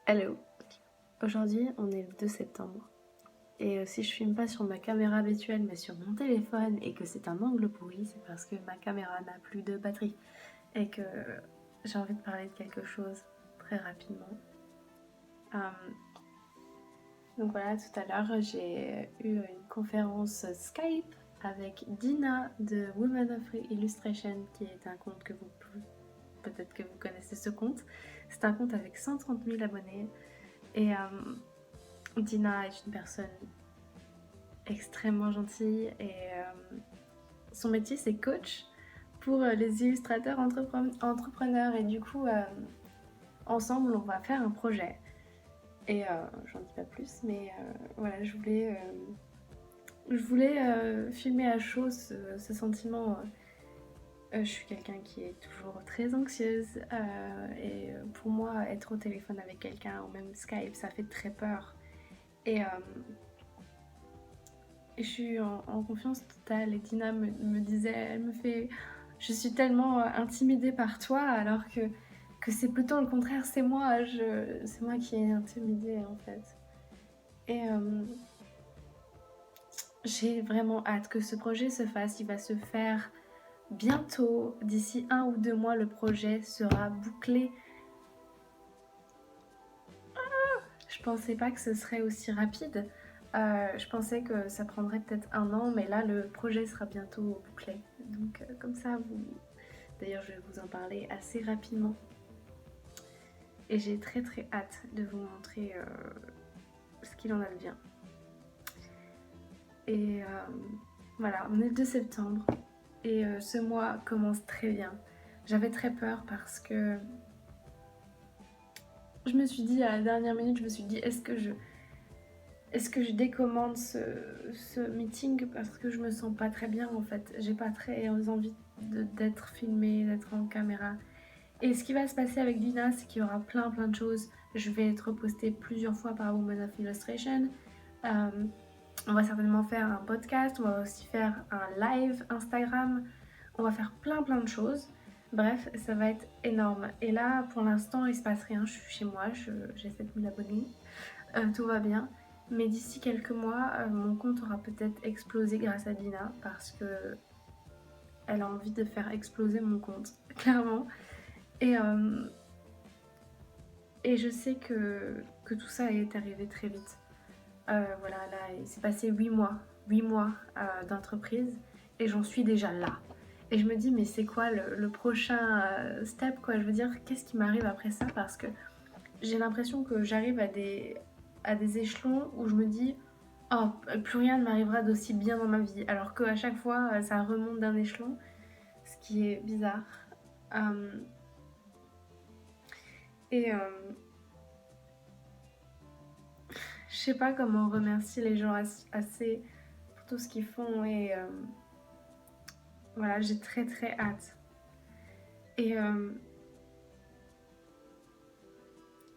Hello, aujourd'hui on est le 2 septembre et si je filme pas sur ma caméra habituelle mais sur mon téléphone et que c'est un angle pourri, c'est parce que ma caméra n'a plus de batterie et que j'ai envie de parler de quelque chose très rapidement. Donc voilà, tout à l'heure j'ai eu une conférence Skype avec Dina de Women of Illustration, qui est un compte que peut-être que vous connaissez ce compte. C'est un compte avec 130 000 abonnés et Dina est une personne extrêmement gentille et son métier c'est coach pour les illustrateurs entrepreneurs, et du coup ensemble on va faire un projet et j'en dis pas plus, mais voilà, je voulais filmer à chaud ce sentiment. Je suis quelqu'un qui est toujours très anxieuse et pour moi être au téléphone avec quelqu'un ou même Skype ça fait très peur et je suis en confiance totale, et Dina me disait, elle me fait, je suis tellement intimidée par toi alors que c'est plutôt le contraire, c'est moi qui est intimidée en fait. Et j'ai vraiment hâte que ce projet se fasse, il va se faire bientôt, d'ici 1 ou 2 mois le projet sera bouclé. Je pensais pas que ce serait aussi rapide. Je pensais que ça prendrait peut-être 1 an, mais là le projet sera bientôt bouclé. Donc comme ça, d'ailleurs je vais vous en parler assez rapidement. Et j'ai très très hâte de vous montrer ce qu'il en advient. Et voilà, on est le 2 septembre et ce mois commence très bien. J'avais très peur parce que je me suis dit à la dernière minute, est-ce que je décommande ce meeting parce que je me sens pas très bien en fait. J'ai pas très envie d'être filmée, d'être en caméra. Et ce qui va se passer avec Dina, c'est qu'il y aura plein de choses. Je vais être postée plusieurs fois par Women of Illustration. Euh, on va certainement faire un podcast, on va aussi faire un live Instagram. On va faire plein de choses. Bref, ça va être énorme. Et là, pour l'instant, il se passe rien. Je suis chez moi, j'ai 7000 abonnés. Tout va bien. Mais d'ici quelques mois, mon compte aura peut-être explosé grâce à Dina parce que elle a envie de faire exploser mon compte, clairement. Et, euh, et je sais que tout ça est arrivé très vite. Voilà, là, il s'est passé 8 mois d'entreprise et j'en suis déjà là. Et je me dis, mais c'est quoi le prochain step, quoi? Je veux dire, qu'est-ce qui m'arrive après ça? Parce que j'ai l'impression que j'arrive à des échelons où je me dis, oh, plus rien ne m'arrivera d'aussi bien dans ma vie. Alors qu'à chaque fois, ça remonte d'un échelon, ce qui est bizarre. Euh, et je sais pas comment remercier les gens assez pour tout ce qu'ils font. Et voilà, j'ai très hâte. Et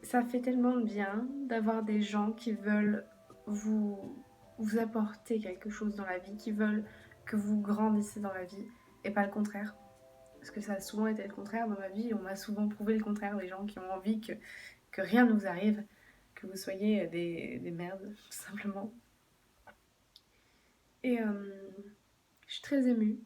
ça fait tellement de bien d'avoir des gens qui veulent vous apporter quelque chose dans la vie, qui veulent que vous grandissez dans la vie et pas le contraire. Parce que ça a souvent été le contraire dans ma vie, on m'a souvent prouvé le contraire, des gens qui ont envie que rien ne vous arrive, que vous soyez des merdes, tout simplement. Et je suis très émue.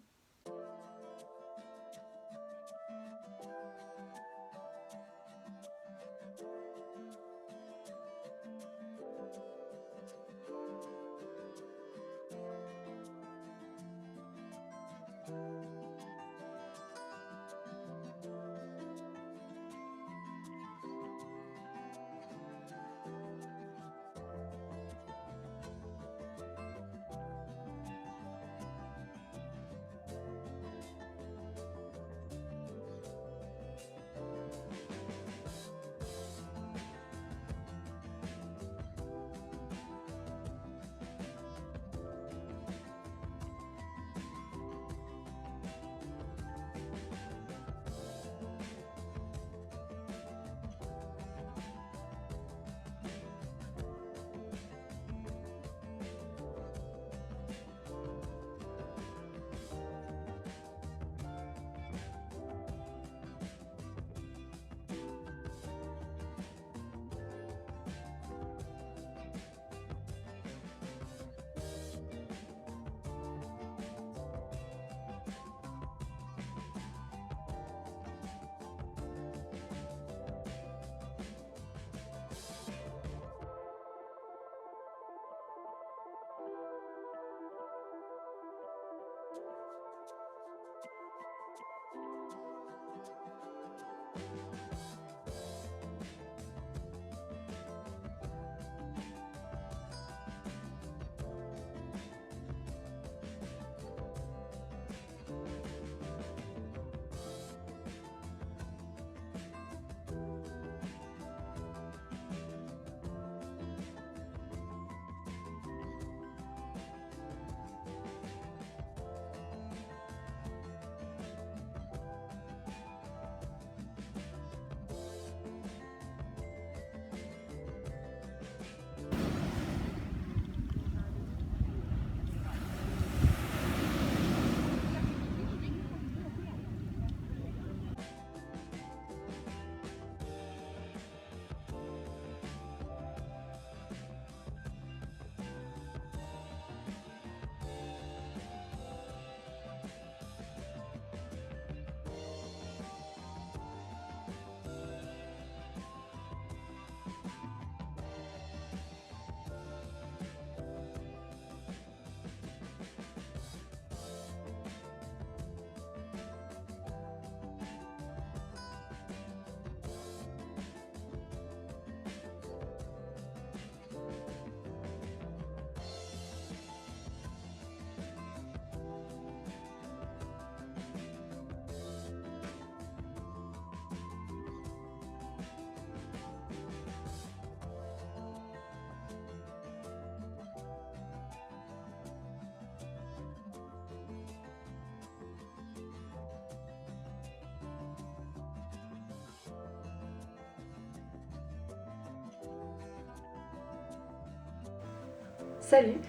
Salut,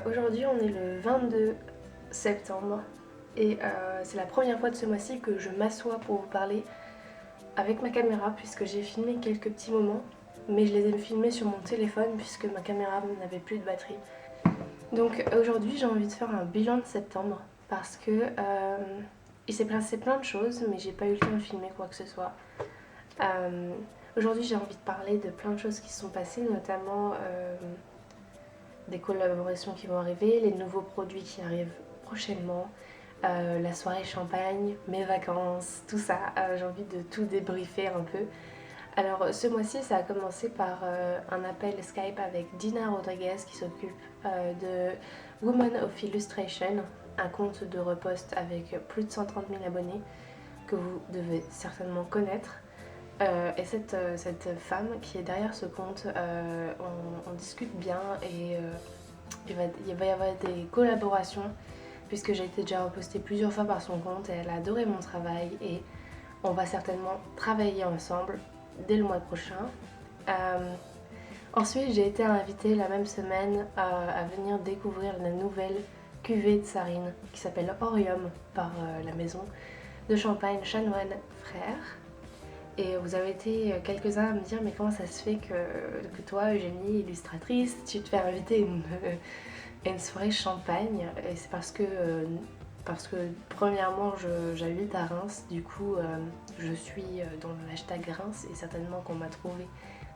aujourd'hui on est le 22 septembre et c'est la première fois de ce mois-ci que je m'assois pour vous parler avec ma caméra puisque j'ai filmé quelques petits moments mais je les ai filmés sur mon téléphone puisque ma caméra n'avait plus de batterie. Donc aujourd'hui j'ai envie de faire un bilan de septembre parce que il s'est passé plein de choses mais j'ai pas eu le temps de filmer quoi que ce soit. Aujourd'hui j'ai envie de parler de plein de choses qui se sont passées, notamment des collaborations qui vont arriver, les nouveaux produits qui arrivent prochainement, la soirée champagne, mes vacances, tout ça. J'ai envie de tout débriefer un peu. Alors ce mois-ci ça a commencé par un appel Skype avec Dina Rodriguez qui s'occupe de Women of Illustration, un compte de repost avec plus de 130 000 abonnés que vous devez certainement connaître. Et cette femme qui est derrière ce compte, on discute bien et il va y avoir des collaborations puisque j'ai été déjà repostée plusieurs fois par son compte et elle a adoré mon travail et on va certainement travailler ensemble dès le mois prochain. Ensuite j'ai été invitée la même semaine à venir découvrir la nouvelle cuvée de Sarine qui s'appelle Orium par la maison de champagne Chanoine Frères. Et vous avez été quelques-uns à me dire mais comment ça se fait que toi, Eugénie, illustratrice, tu te fais inviter à une soirée champagne. Et c'est parce que premièrement j'habite à Reims, du coup je suis dans le hashtag Reims et certainement qu'on m'a trouvé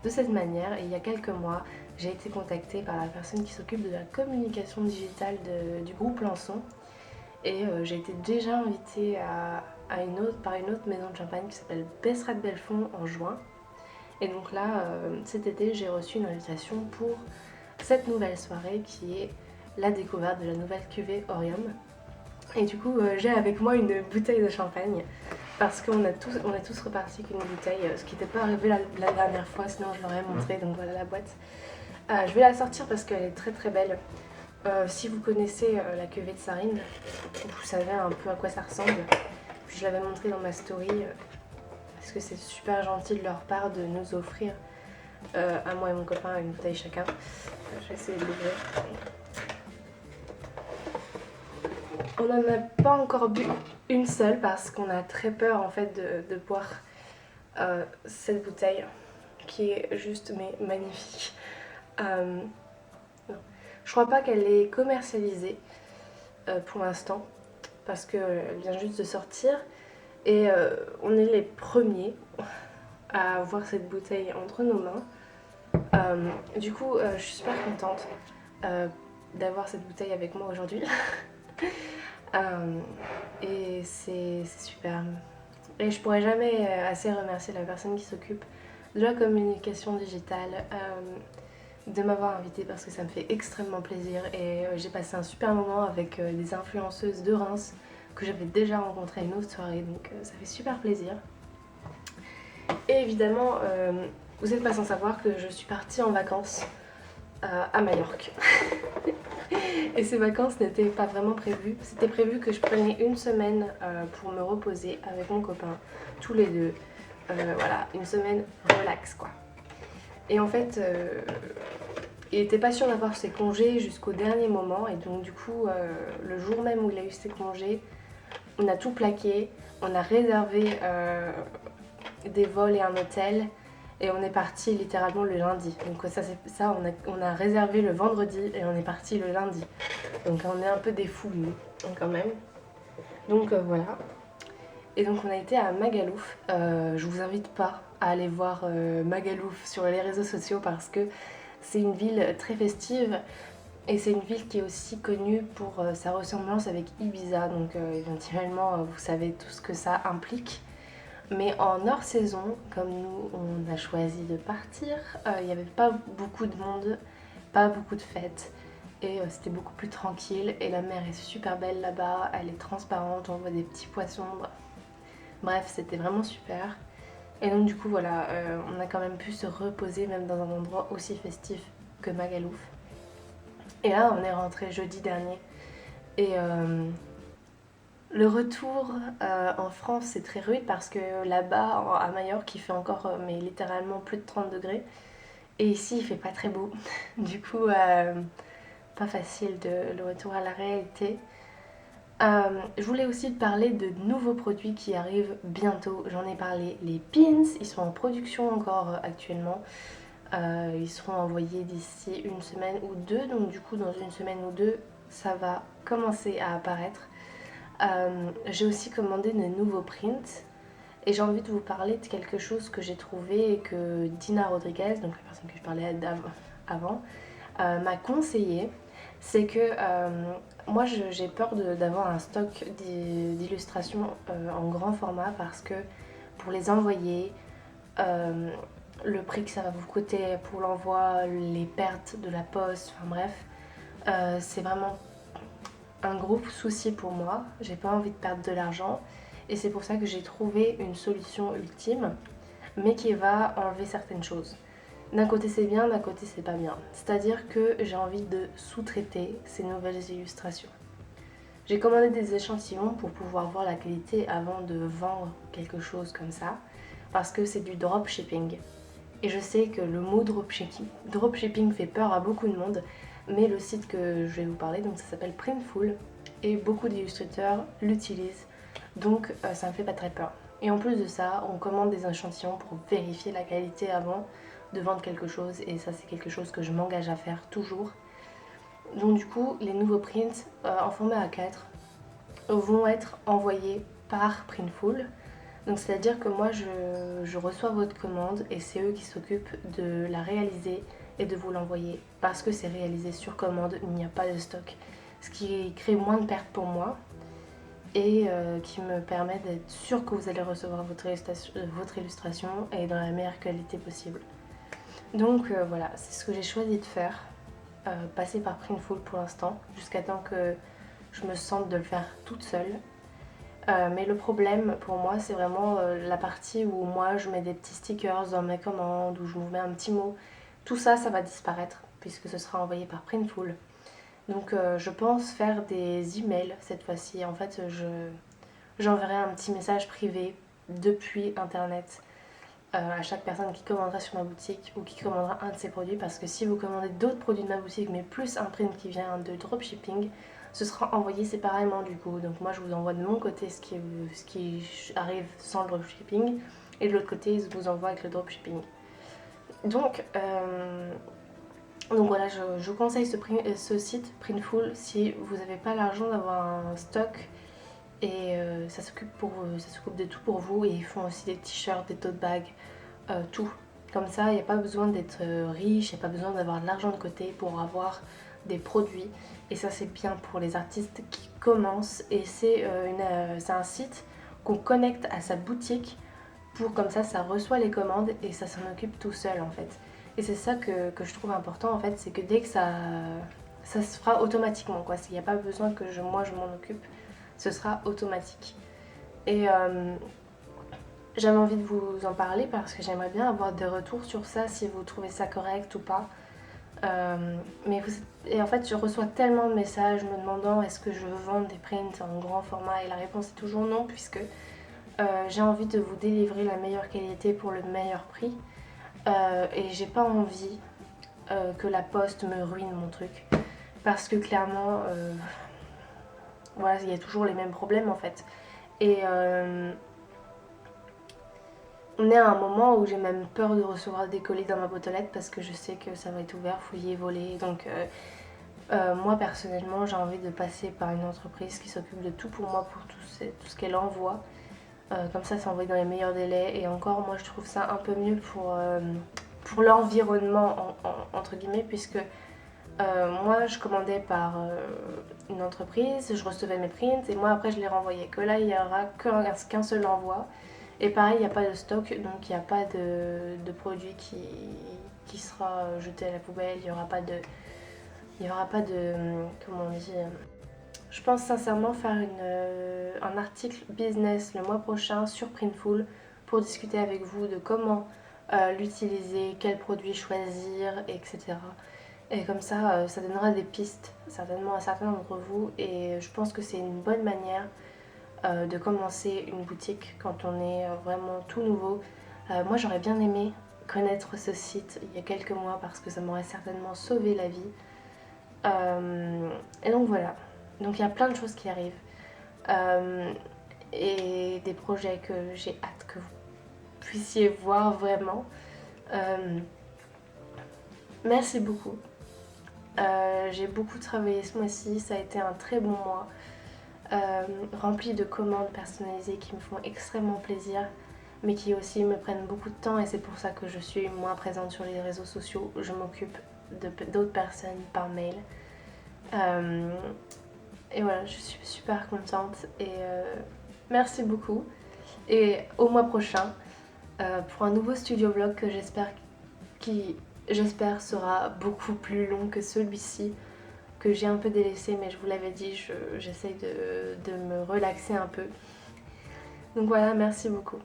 de cette manière. Et il y a quelques mois j'ai été contactée par la personne qui s'occupe de la communication digitale du groupe Lançon. Et j'ai été déjà invitée par une autre maison de champagne qui s'appelle Besserat Belfond en juin. Et donc là, cet été, j'ai reçu une invitation pour cette nouvelle soirée qui est la découverte de la nouvelle cuvée Orium. Et du coup, j'ai avec moi une bouteille de champagne parce qu'on est tous repartis avec une bouteille, ce qui n'était pas arrivé la dernière fois, sinon je l'aurais montré. Donc voilà la boîte. Je vais la sortir parce qu'elle est très très belle. Si vous connaissez la cuvée de Sarine, vous savez un peu à quoi ça ressemble. Je l'avais montré dans ma story parce que c'est super gentil de leur part de nous offrir à moi et mon copain une bouteille chacun. Je vais essayer de l'ouvrir. On n'en a pas encore bu une seule parce qu'on a très peur en fait de boire cette bouteille qui est juste magnifique. Je crois pas qu'elle est commercialisée pour l'instant parce qu'elle vient juste de sortir et on est les premiers à avoir cette bouteille entre nos mains. Du coup, je suis super contente d'avoir cette bouteille avec moi aujourd'hui. Et c'est super. Et je pourrais jamais assez remercier la personne qui s'occupe de la communication digitale de m'avoir invitée parce que ça me fait extrêmement plaisir et j'ai passé un super moment avec des influenceuses de Reims que j'avais déjà rencontrées à une autre soirée, donc ça fait super plaisir. Et évidemment, vous n'êtes pas sans savoir que je suis partie en vacances à Majorque. Et ces vacances n'étaient pas vraiment prévues. C'était prévu que je prenais une semaine pour me reposer avec mon copain, tous les deux. Voilà, une semaine relax quoi. Et en fait, il était pas sûr d'avoir ses congés jusqu'au dernier moment. Et donc du coup, le jour même où il a eu ses congés, on a tout plaqué. On a réservé des vols et un hôtel. Et on est parti littéralement le lundi. Donc on a réservé le vendredi et on est parti le lundi. Donc on est un peu des fous nous, quand même. Donc voilà. Et donc on a été à Magalouf. Je vous invite pas à aller voir Magalouf sur les réseaux sociaux parce que c'est une ville très festive et c'est une ville qui est aussi connue pour sa ressemblance avec Ibiza. Donc éventuellement vous savez tout ce que ça implique. Mais en hors saison, comme nous on a choisi de partir, il n'y avait pas beaucoup de monde, pas beaucoup de fêtes et c'était beaucoup plus tranquille et la mer est super belle là-bas, elle est transparente, on voit des petits poissons, bref c'était vraiment super. Et donc du coup voilà, on a quand même pu se reposer même dans un endroit aussi festif que Magalouf. Et là on est rentré jeudi dernier et le retour en France c'est très rude parce que là-bas à Majorque il fait encore mais littéralement plus de 30 degrés et ici il fait pas très beau. Du coup pas facile le retour à la réalité. Je voulais aussi te parler de nouveaux produits qui arrivent bientôt. J'en ai parlé, les pins, ils sont en production encore actuellement. Ils seront envoyés d'ici une semaine ou deux, donc du coup dans une semaine ou deux, ça va commencer à apparaître. J'ai aussi commandé de nouveaux prints et j'ai envie de vous parler de quelque chose que j'ai trouvé et que Dina Rodriguez, donc la personne que je parlais avant, m'a conseillé. C'est que moi j'ai peur d'avoir un stock d'illustrations en grand format parce que pour les envoyer, le prix que ça va vous coûter pour l'envoi, les pertes de la poste, enfin bref, c'est vraiment un gros souci pour moi. J'ai pas envie de perdre de l'argent et c'est pour ça que j'ai trouvé une solution ultime, mais qui va enlever certaines choses. D'un côté c'est bien, d'un côté c'est pas bien. C'est-à-dire que j'ai envie de sous-traiter ces nouvelles illustrations. J'ai commandé des échantillons pour pouvoir voir la qualité avant de vendre quelque chose comme ça, parce que c'est du dropshipping. Et je sais que le mot dropshipping fait peur à beaucoup de monde, mais le site que je vais vous parler, donc ça s'appelle Printful, et beaucoup d'illustrateurs l'utilisent, donc ça me fait pas très peur. Et en plus de ça, on commande des échantillons pour vérifier la qualité avant de vendre quelque chose, et ça c'est quelque chose que je m'engage à faire toujours. Donc du coup, les nouveaux prints en format A4 vont être envoyés par Printful. Donc c'est-à-dire que moi je reçois votre commande et c'est eux qui s'occupent de la réaliser et de vous l'envoyer parce que c'est réalisé sur commande, il n'y a pas de stock. Ce qui crée moins de pertes pour moi et qui me permet d'être sûre que vous allez recevoir votre illustration et dans la meilleure qualité possible. Donc voilà, c'est ce que j'ai choisi de faire, passer par Printful pour l'instant, jusqu'à temps que je me sente de le faire toute seule. Mais le problème pour moi c'est vraiment la partie où moi je mets des petits stickers dans mes commandes, où je vous mets un petit mot. Tout ça, ça va disparaître puisque ce sera envoyé par Printful. Donc je pense faire des emails cette fois-ci. En fait j'enverrai un petit message privé depuis internet à chaque personne qui commandera sur ma boutique ou qui commandera un de ces produits, parce que si vous commandez d'autres produits de ma boutique mais plus un print qui vient de dropshipping, ce sera envoyé séparément du coup. Donc moi je vous envoie de mon côté ce qui arrive sans le dropshipping et de l'autre côté je vous envoie avec le dropshipping. Donc voilà, je conseille ce site Printful si vous n'avez pas l'argent d'avoir un stock et ça s'occupe de tout pour vous, et ils font aussi des t-shirts, des tote bags, tout. Comme ça, il n'y a pas besoin d'être riche, il n'y a pas besoin d'avoir de l'argent de côté pour avoir des produits. Et ça c'est bien pour les artistes qui commencent, et c'est un site qu'on connecte à sa boutique pour, comme ça reçoit les commandes et ça s'en occupe tout seul en fait. Et c'est ça que je trouve important en fait, c'est que dès que ça se fera automatiquement quoi, s'il n'y a pas besoin que moi je m'en occupe, ce sera automatique. Et j'avais envie de vous en parler parce que j'aimerais bien avoir des retours sur ça, si vous trouvez ça correct ou pas. Et en fait je reçois tellement de messages me demandant est-ce que je veux vendre des prints en grand format, et la réponse est toujours non, puisque j'ai envie de vous délivrer la meilleure qualité pour le meilleur prix, et j'ai pas envie que la poste me ruine mon truc, parce que clairement voilà, il y a toujours les mêmes problèmes en fait. Et on est à un moment où j'ai même peur de recevoir des colis dans ma boîte aux lettres parce que je sais que ça va être ouvert, fouillé, volé. Donc moi personnellement j'ai envie de passer par une entreprise qui s'occupe de tout pour moi, pour tout ce qu'elle envoie. Comme ça c'est envoyé dans les meilleurs délais, et encore moi je trouve ça un peu mieux pour l'environnement entre guillemets, puisque moi je commandais par une entreprise, je recevais mes prints et moi après je les renvoyais. Que là il n'y aura qu'un seul envoi, et pareil il n'y a pas de stock, donc il n'y a pas de produit qui sera jeté à la poubelle, il n'y aura pas de... Comment on dit, je pense sincèrement faire un article business le mois prochain sur Printful pour discuter avec vous de comment l'utiliser, quels produits choisir, etc. Et comme ça, ça donnera des pistes certainement à certains d'entre vous, et je pense que c'est une bonne manière de commencer une boutique quand on est vraiment tout nouveau. Moi j'aurais bien aimé connaître ce site il y a quelques mois parce que ça m'aurait certainement sauvé la vie. Et donc voilà, donc il y a plein de choses qui arrivent et des projets que j'ai hâte que vous puissiez voir vraiment. Merci beaucoup. J'ai beaucoup travaillé ce mois-ci, ça a été un très bon mois, rempli de commandes personnalisées qui me font extrêmement plaisir, mais qui aussi me prennent beaucoup de temps, et c'est pour ça que je suis moins présente sur les réseaux sociaux. Je m'occupe d'autres personnes par mail. Et voilà, je suis super contente et merci beaucoup. Et au mois prochain, pour un nouveau studio vlog que j'espère sera beaucoup plus long que celui-ci, que j'ai un peu délaissé, mais je vous l'avais dit, j'essaye de me relaxer un peu. Donc voilà, merci beaucoup.